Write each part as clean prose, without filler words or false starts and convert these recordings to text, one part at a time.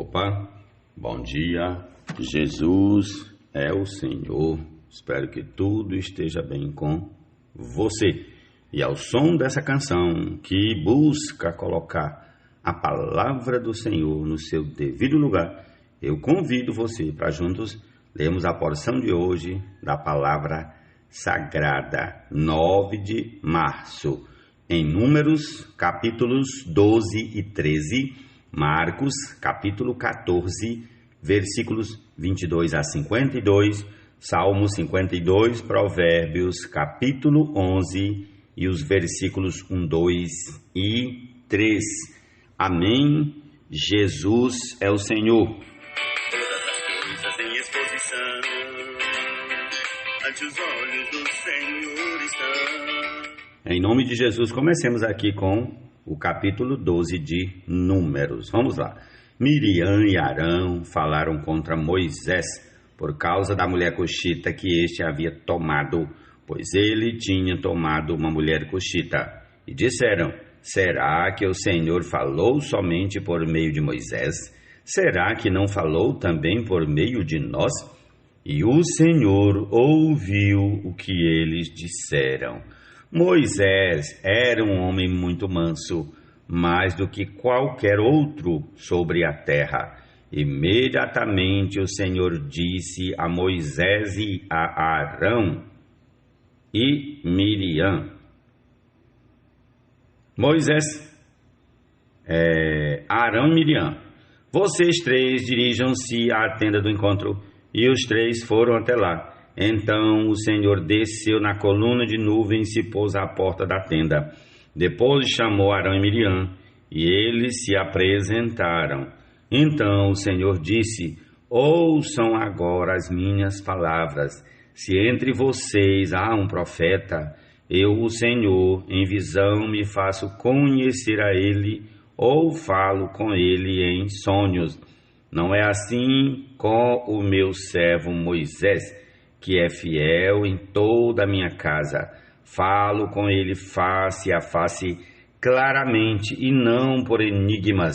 Opa, bom dia, Jesus é o Senhor, espero que tudo esteja bem com você. E ao som dessa canção que busca colocar a palavra do Senhor no seu devido lugar, eu convido você para juntos lermos a porção de hoje da palavra sagrada, 9 de março, em Números, capítulos 12 e 13, Marcos, capítulo 14, versículos 22 a 52, Salmo 52, Provérbios, capítulo 11 e os versículos 1, 2 e 3. Amém. Jesus é o Senhor. Todas as coisas em exposição, ante os olhos do Senhor estão. Em nome de Jesus, comecemos aqui com o capítulo 12 de Números. Vamos lá. Miriam e Arão falaram contra Moisés por causa da mulher cuxita que este havia tomado, pois ele tinha tomado uma mulher cuxita. E disseram: será que o Senhor falou somente por meio de Moisés? Será que não falou também por meio de nós? E o Senhor ouviu o que eles disseram. Moisés era um homem muito manso, mais do que qualquer outro sobre a terra. Imediatamente o Senhor disse a Moisés e a Arão e Miriam: Arão e Miriam, vocês três dirijam-se à tenda do encontro. E os três foram até lá. Então o Senhor desceu na coluna de nuvem e se pôs à porta da tenda. Depois chamou Arão e Miriam, e eles se apresentaram. Então o Senhor disse: ouçam agora as minhas palavras. Se entre vocês há um profeta, eu, o Senhor, em visão me faço conhecer a ele, ou falo com ele em sonhos. Não é assim com o meu servo Moisés, que é fiel em toda a minha casa. Falo com ele face a face, claramente, e não por enigmas,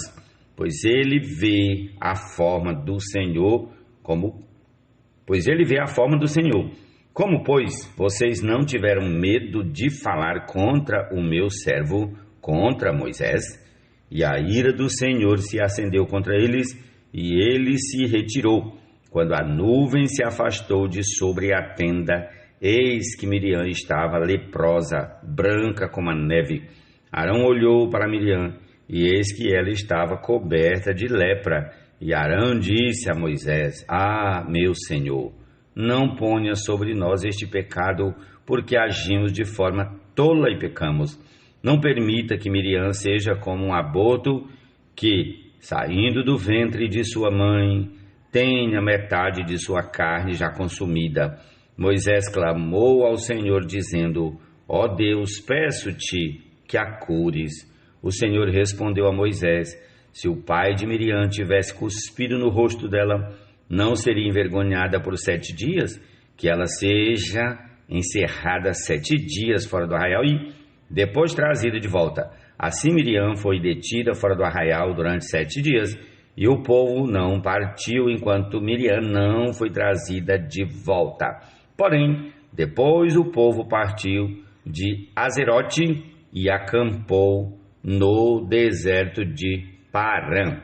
pois ele vê a forma do Senhor, como, pois, vocês não tiveram medo de falar contra o meu servo, contra Moisés? E a ira do Senhor se acendeu contra eles, e ele se retirou. Quando a nuvem se afastou de sobre a tenda, eis que Miriam estava leprosa, branca como a neve. Arão olhou para Miriam, e eis que ela estava coberta de lepra. E Arão disse a Moisés: meu Senhor, não ponha sobre nós este pecado, porque agimos de forma tola e pecamos. Não permita que Miriam seja como um aborto que, saindo do ventre de sua mãe, tenha metade de sua carne já consumida. Moisés clamou ao Senhor, dizendo: ó Deus, peço-te que a cures. O Senhor respondeu a Moisés: se o pai de Miriam tivesse cuspido no rosto dela, não seria envergonhada por 7 dias? Que ela seja encerrada 7 dias fora do arraial e depois trazida de volta. Assim Miriam foi detida fora do arraial durante 7 dias, e o povo não partiu enquanto Miriam não foi trazida de volta. Porém, depois o povo partiu de Azerote e acampou no deserto de Parã.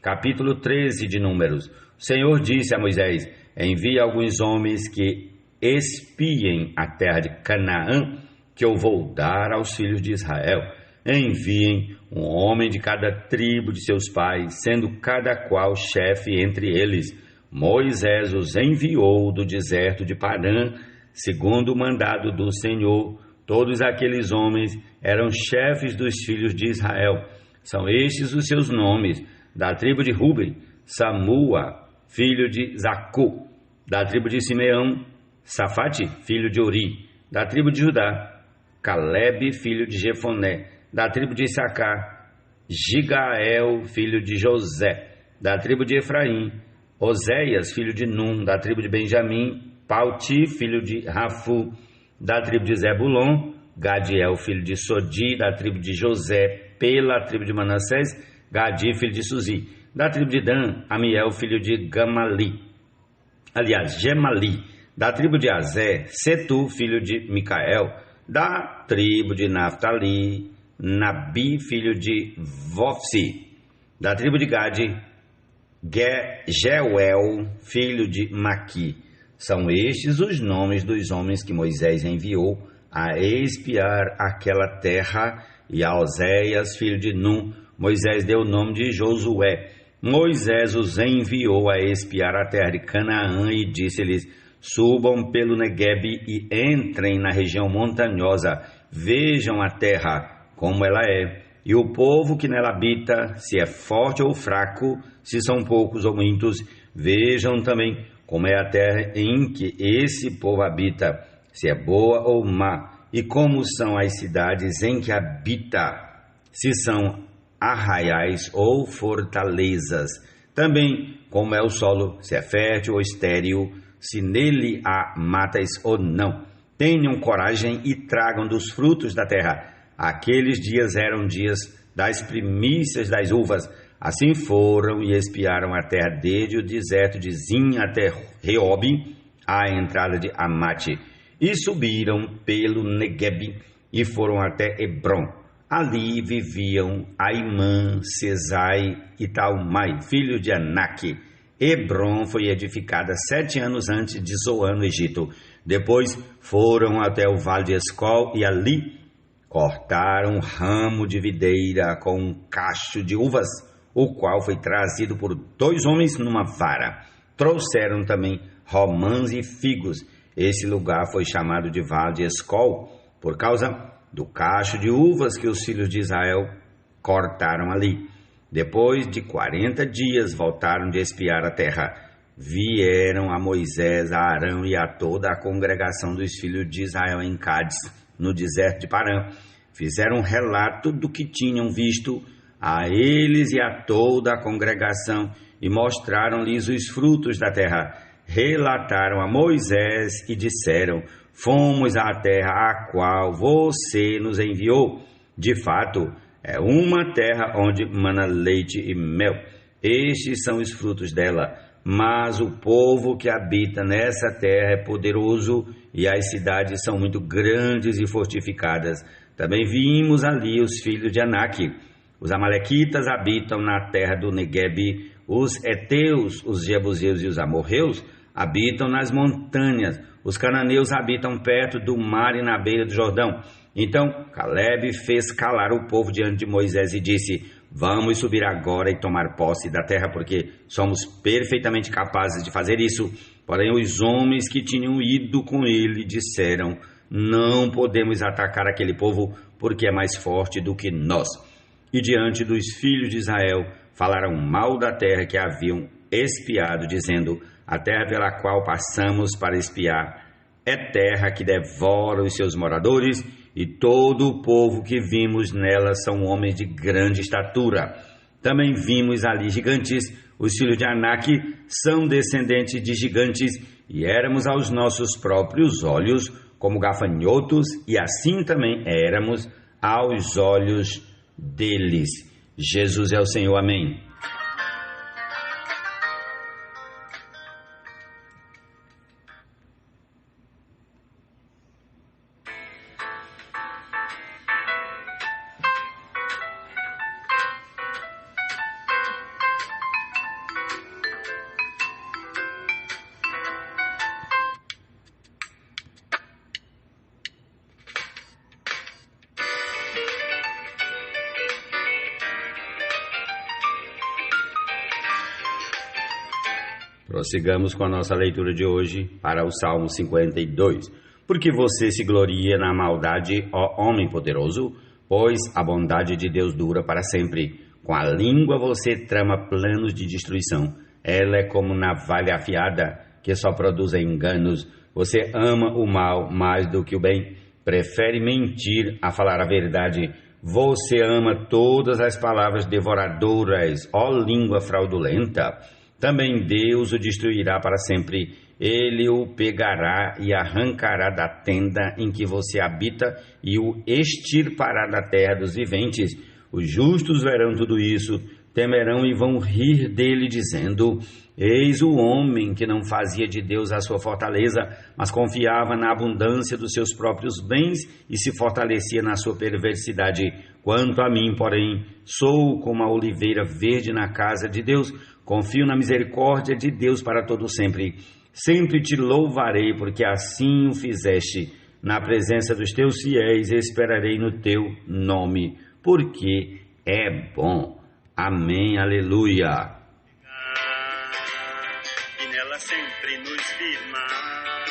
Capítulo 13 de Números. O Senhor disse a Moisés: envie alguns homens que espiem a terra de Canaã, que eu vou dar aos filhos de Israel. Enviem um homem de cada tribo de seus pais, sendo cada qual chefe entre eles. Moisés os enviou do deserto de Parã, segundo o mandado do Senhor. Todos aqueles homens eram chefes dos filhos de Israel. São estes os seus nomes: da tribo de Ruben, Samua, filho de Zacu; da tribo de Simeão, Safate, filho de Ori; da tribo de Judá, Calebe, filho de Jefoné; da tribo de Issacar, Gigael, filho de José; da tribo de Efraim, Oséias, filho de Num; da tribo de Benjamim, Palti, filho de Rafu; da tribo de Zebulon, Gadiel, filho de Sodi; da tribo de José, pela tribo de Manassés, Gadi, filho de Suzi; Da tribo de Dan, Amiel, filho de Gemali. Da tribo de Azé, Setu, filho de Micael. Da tribo de Naftali, Nabi, filho de Vofsi. Da tribo de Gade, Jeuel, filho de Maqui. São estes os nomes dos homens que Moisés enviou a espiar aquela terra, e a Oséias, filho de Num, Moisés deu o nome de Josué. Moisés os enviou a espiar a terra de Canaã e disse-lhes: subam pelo Neguebe e entrem na região montanhosa, vejam a terra como ela é, e o povo que nela habita, se é forte ou fraco, se são poucos ou muitos, vejam também como é a terra em que esse povo habita, se é boa ou má, e como são as cidades em que habita, se são arraiais ou fortalezas. Também como é o solo, se é fértil ou estéril, se nele há matas ou não. Tenham coragem e tragam dos frutos da terra. Aqueles dias eram dias das primícias das uvas. Assim foram e espiaram a terra desde o deserto de Zin até Reobe, à entrada de Amate, e subiram pelo Neguebe e foram até Hebron. Ali viviam Aimã, Sesai e Talmai, filho de Anak. Hebron foi edificada 7 anos antes de Zoan, no Egito. Depois foram até o vale de Escol e ali cortaram um ramo de videira com um cacho de uvas, o qual foi trazido por 2 homens numa vara. Trouxeram também romãs e figos. Esse lugar foi chamado de Vale de Escol, por causa do cacho de uvas que os filhos de Israel cortaram ali. Depois de 40 dias voltaram de espiar a terra. Vieram a Moisés, a Arão e a toda a congregação dos filhos de Israel em Cádiz, no deserto de Parã. Fizeram um relato do que tinham visto a eles e a toda a congregação e mostraram-lhes os frutos da terra. Relataram a Moisés e disseram: fomos à terra a qual você nos enviou. De fato, é uma terra onde mana leite e mel. Estes são os frutos dela. Mas o povo que habita nessa terra é poderoso e as cidades são muito grandes e fortificadas. Também vimos ali os filhos de Anak. Os amalequitas habitam na terra do Neguebe. Os heteus, os jebuseus e os amorreus habitam nas montanhas. Os cananeus habitam perto do mar e na beira do Jordão. Então Calebe fez calar o povo diante de Moisés e disse: vamos subir agora e tomar posse da terra, porque somos perfeitamente capazes de fazer isso. Porém os homens que tinham ido com ele disseram: não podemos atacar aquele povo, porque é mais forte do que nós. E diante dos filhos de Israel falaram mal da terra que haviam espiado, dizendo: a terra pela qual passamos para espiar é terra que devora os seus moradores, e todo o povo que vimos nela são homens de grande estatura. Também vimos ali gigantes. Os filhos de Anak são descendentes de gigantes, e éramos aos nossos próprios olhos como gafanhotos, e assim também éramos aos olhos deles. Jesus é o Senhor, amém. Prossigamos com a nossa leitura de hoje para o Salmo 52. Porque você se gloria na maldade, ó homem poderoso, pois a bondade de Deus dura para sempre. Com a língua você trama planos de destruição. Ela é como navalha afiada, que só produz enganos. Você ama o mal mais do que o bem, prefere mentir a falar a verdade. Você ama todas as palavras devoradoras, ó língua fraudulenta. Também Deus o destruirá para sempre. Ele o pegará e arrancará da tenda em que você habita e o extirpará da terra dos viventes. Os justos verão tudo isso, temerão e vão rir dele, dizendo: eis o homem que não fazia de Deus a sua fortaleza, mas confiava na abundância dos seus próprios bens e se fortalecia na sua perversidade. Quanto a mim, porém, sou como a oliveira verde na casa de Deus, confio na misericórdia de Deus para todo sempre. Sempre te louvarei, porque assim o fizeste. Na presença dos teus fiéis esperarei no teu nome, porque é bom. Amém, aleluia. E nela sempre nos firmar,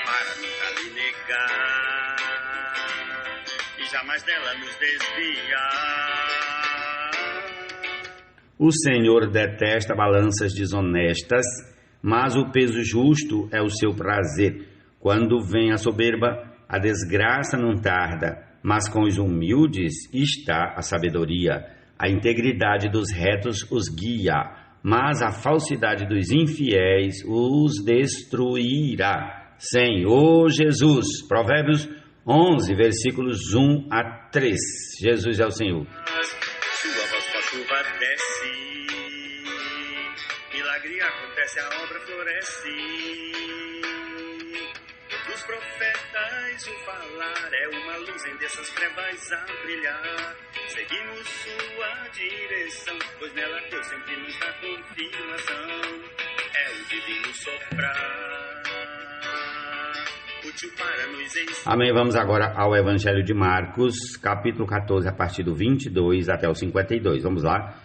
para nunca lhe negar, e jamais dela nos desviar. O Senhor detesta balanças desonestas, mas o peso justo é o seu prazer. Quando vem a soberba, a desgraça não tarda, mas com os humildes está a sabedoria. A integridade dos retos os guia, mas a falsidade dos infiéis os destruirá. Senhor Jesus. Provérbios 11, versículos 1 a 3. Jesus é o Senhor. Sua voz com a chuva desce, milagre acontece, a obra floresce. Dos profetas o falar é uma luz em dessas trevas a brilhar. Seguimos sua direção, pois nela Deus sempre nos dá confirmação. É o divino soprar, útil para nos ensinar. Amém. Vamos agora ao Evangelho de Marcos, capítulo 14, a partir do 22 até o 52. Vamos lá.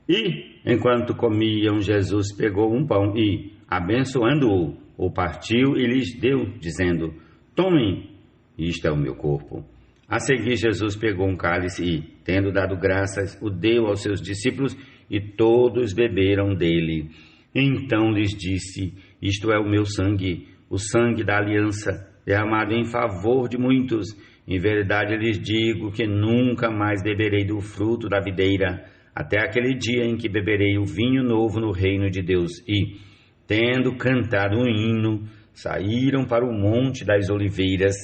E, enquanto comiam, Jesus pegou um pão e, abençoando-o, o partiu e lhes deu, dizendo: tomem, isto é o meu corpo. A seguir, Jesus pegou um cálice e, tendo dado graças, o deu aos seus discípulos, e todos beberam dele. Então lhes disse: isto é o meu sangue, o sangue da aliança, derramado em favor de muitos. Em verdade lhes digo que nunca mais beberei do fruto da videira, até aquele dia em que beberei o vinho novo no reino de Deus. E, tendo cantado um hino, saíram para o Monte das Oliveiras.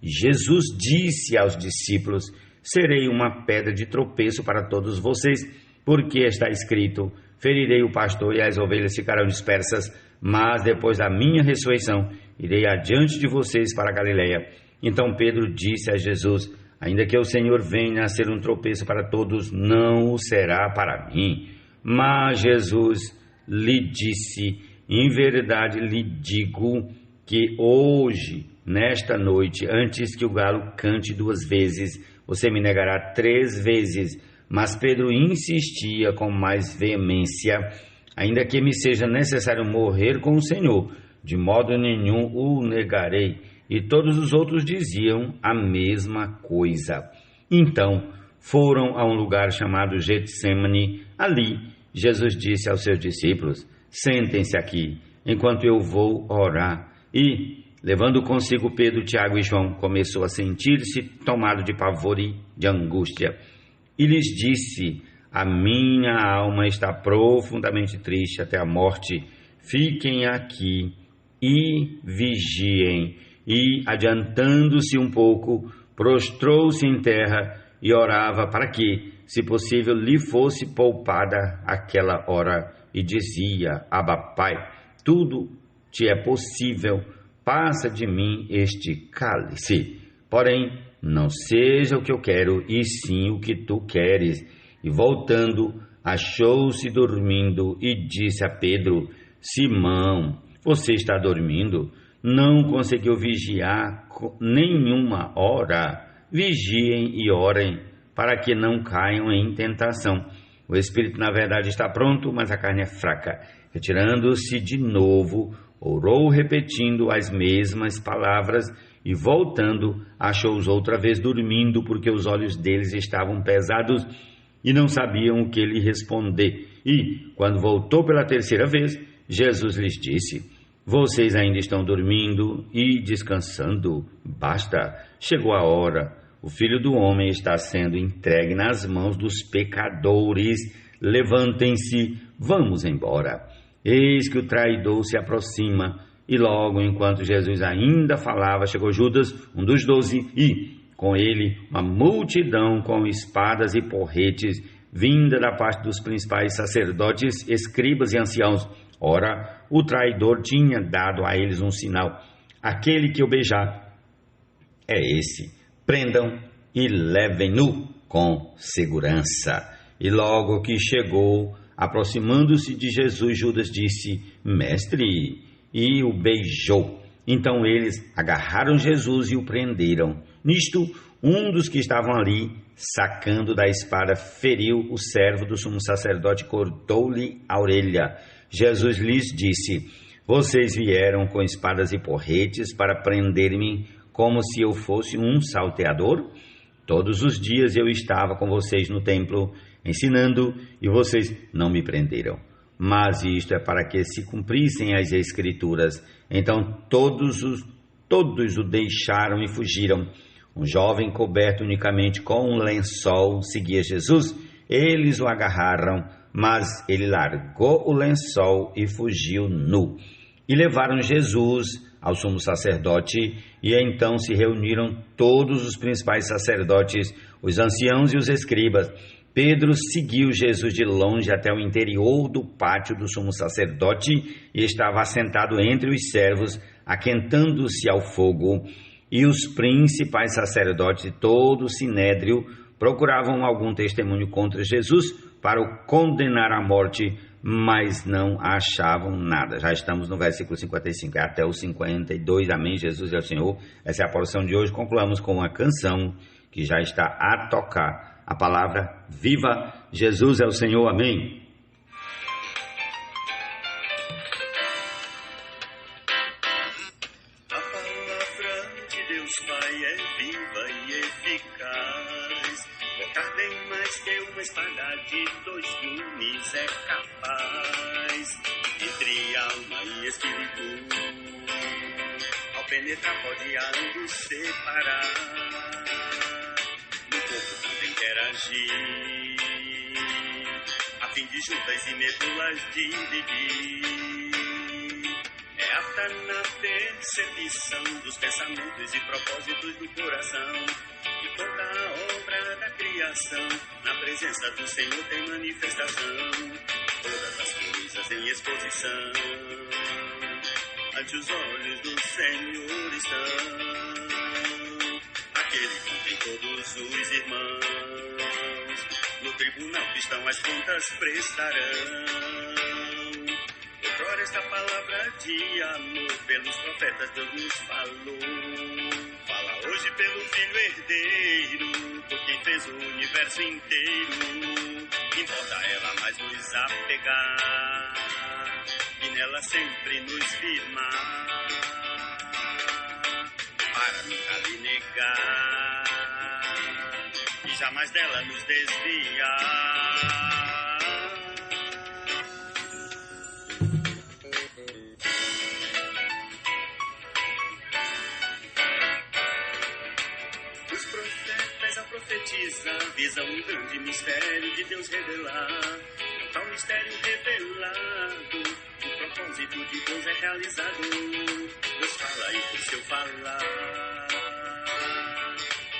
E Jesus disse aos discípulos: serei uma pedra de tropeço para todos vocês, porque está escrito: ferirei o pastor e as ovelhas ficarão dispersas. Mas depois da minha ressurreição, irei adiante de vocês para a Galileia. Então Pedro disse a Jesus: ainda que o Senhor venha a ser um tropeço para todos, não o será para mim. Mas Jesus lhe disse: em verdade lhe digo que hoje, nesta noite, antes que o galo cante 2 vezes, você me negará 3 vezes. Mas Pedro insistia com mais veemência: ainda que me seja necessário morrer com o Senhor, de modo nenhum o negarei. E todos os outros diziam a mesma coisa. Então foram a um lugar chamado Getsemane. Ali Jesus disse aos seus discípulos: sentem-se aqui, enquanto eu vou orar. E, levando consigo Pedro, Tiago e João, começou a sentir-se tomado de pavor e de angústia. E lhes disse: a minha alma está profundamente triste até a morte. Fiquem aqui e vigiem. E, adiantando-se um pouco, prostrou-se em terra e orava para que, se possível, lhe fosse poupada aquela hora. E dizia: Abba, Pai, tudo te é possível, passa de mim este cálice. Porém, não seja o que eu quero, e sim o que tu queres. E voltando, achou-se dormindo e disse a Pedro: Simão, você está dormindo? Não conseguiu vigiar nenhuma hora? Vigiem e orem, para que não caiam em tentação. O espírito, na verdade, está pronto, mas a carne é fraca. Retirando-se de novo, orou repetindo as mesmas palavras, e voltando, achou-os outra vez dormindo, porque os olhos deles estavam pesados e não sabiam o que lhe responder. E, quando voltou pela 3ª vez, Jesus lhes disse: vocês ainda estão dormindo e descansando? Basta, chegou a hora. O Filho do Homem está sendo entregue nas mãos dos pecadores. Levantem-se, vamos embora. Eis que o traidor se aproxima. E logo, enquanto Jesus ainda falava, chegou Judas, um dos 12, e, com ele uma multidão com espadas e porretes, vinda da parte dos principais sacerdotes, escribas e anciãos. Ora, o traidor tinha dado a eles um sinal: aquele que o beijar é esse, prendam e levem-no com segurança. E logo que chegou, aproximando-se de Jesus, Judas disse: Mestre, e o beijou. Então eles agarraram Jesus e o prenderam. Nisto, um dos que estavam ali, sacando da espada, feriu o servo do sumo sacerdote e cortou-lhe a orelha. Jesus lhes disse: Vocês vieram com espadas e porretes para prender-me como se eu fosse um salteador? Todos os dias eu estava com vocês no templo, ensinando, e vocês não me prenderam. Mas isto é para que se cumprissem as Escrituras. Então todos o deixaram e fugiram. Um jovem coberto unicamente com um lençol seguia Jesus. Eles o agarraram, mas ele largou o lençol e fugiu nu. E levaram Jesus ao sumo sacerdote, e então se reuniram todos os principais sacerdotes, os anciãos e os escribas. Pedro seguiu Jesus de longe até o interior do pátio do sumo sacerdote e estava assentado entre os servos, aquentando-se ao fogo. E os principais sacerdotes e todo o sinédrio procuravam algum testemunho contra Jesus para o condenar à morte, mas não achavam nada. Já estamos no versículo 55, até o 52, amém, Jesus é o Senhor. Essa é a porção de hoje. Concluamos com uma canção que já está a tocar. A palavra: viva Jesus é o Senhor, amém. A palavra de Deus Pai é viva e eficaz, cortar bem mais que uma espada de 2 gumes é capaz, entre alma e espírito, ao penetrar pode a ambos separar, no corpo tudo interagir, a fim de juntas e medulas dividir. É apta na percepção dos pensamentos e propósitos do coração, e toda a obra da criação, na presença do Senhor tem manifestação. Todas as coisas em exposição, ante os olhos do Senhor estão. Aquele que tem todos os irmãos, no tribunal que estão as contas prestarão. Outrora esta palavra de amor pelos profetas Deus nos falou. Fala hoje pelo Filho herdeiro, por quem fez o universo inteiro. Importa ela mais nos apegar e nela sempre nos firmar, para nunca lhe negar e jamais dela nos desviar. Profetiza, visam um grande mistério de Deus revelar. Um tal mistério revelado, o propósito de Deus é realizado. Deus fala e por seu falar,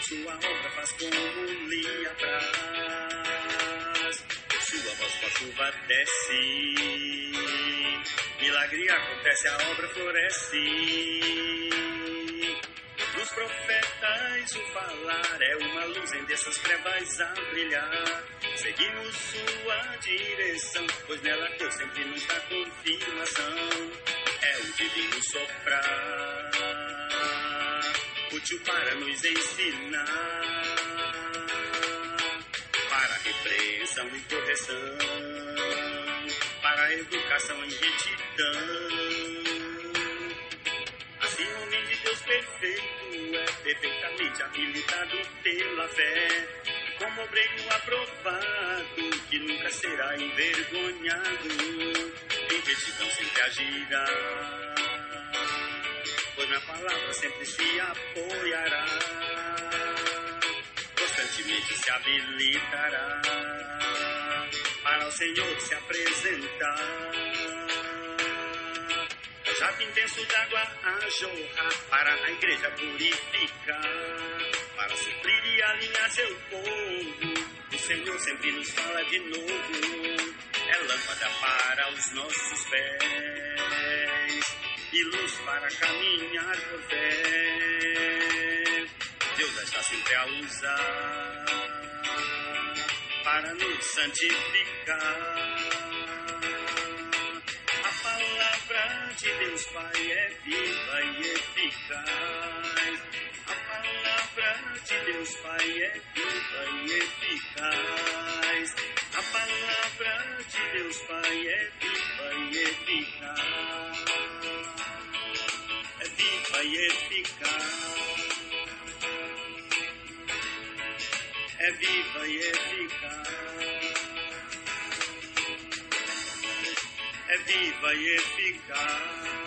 sua obra faz como lhe apraz. Sua voz com a chuva desce, milagre acontece, a obra floresce. Dos profetas o falar é uma luz em dessas trevas a brilhar. Seguimos sua direção, pois nela Deus sempre nos dá confirmação. É o divino soprar, útil para nos ensinar, para repreensão e correção, para educação em retidão. Assim o homem de Deus perfeito é perfeitamente habilitado pela fé, como obreiro aprovado, que nunca será envergonhado, em retidão sempre agirá, pois na palavra sempre se apoiará, constantemente se habilitará, para o Senhor se apresentar. Jato intenso d'água a jorrar, para a igreja purificar, para suprir e alinhar seu povo. O Senhor sempre nos fala de novo. É lâmpada para os nossos pés e luz para caminhar por fé. Deus está sempre a usar para nos santificar. A palavra de Deus Pai é viva e eficaz. A palavra de Deus Pai é viva e eficaz. A palavra de Deus Pai é viva e eficaz. É viva e eficaz. É viva e eficaz. É viva e eficaz.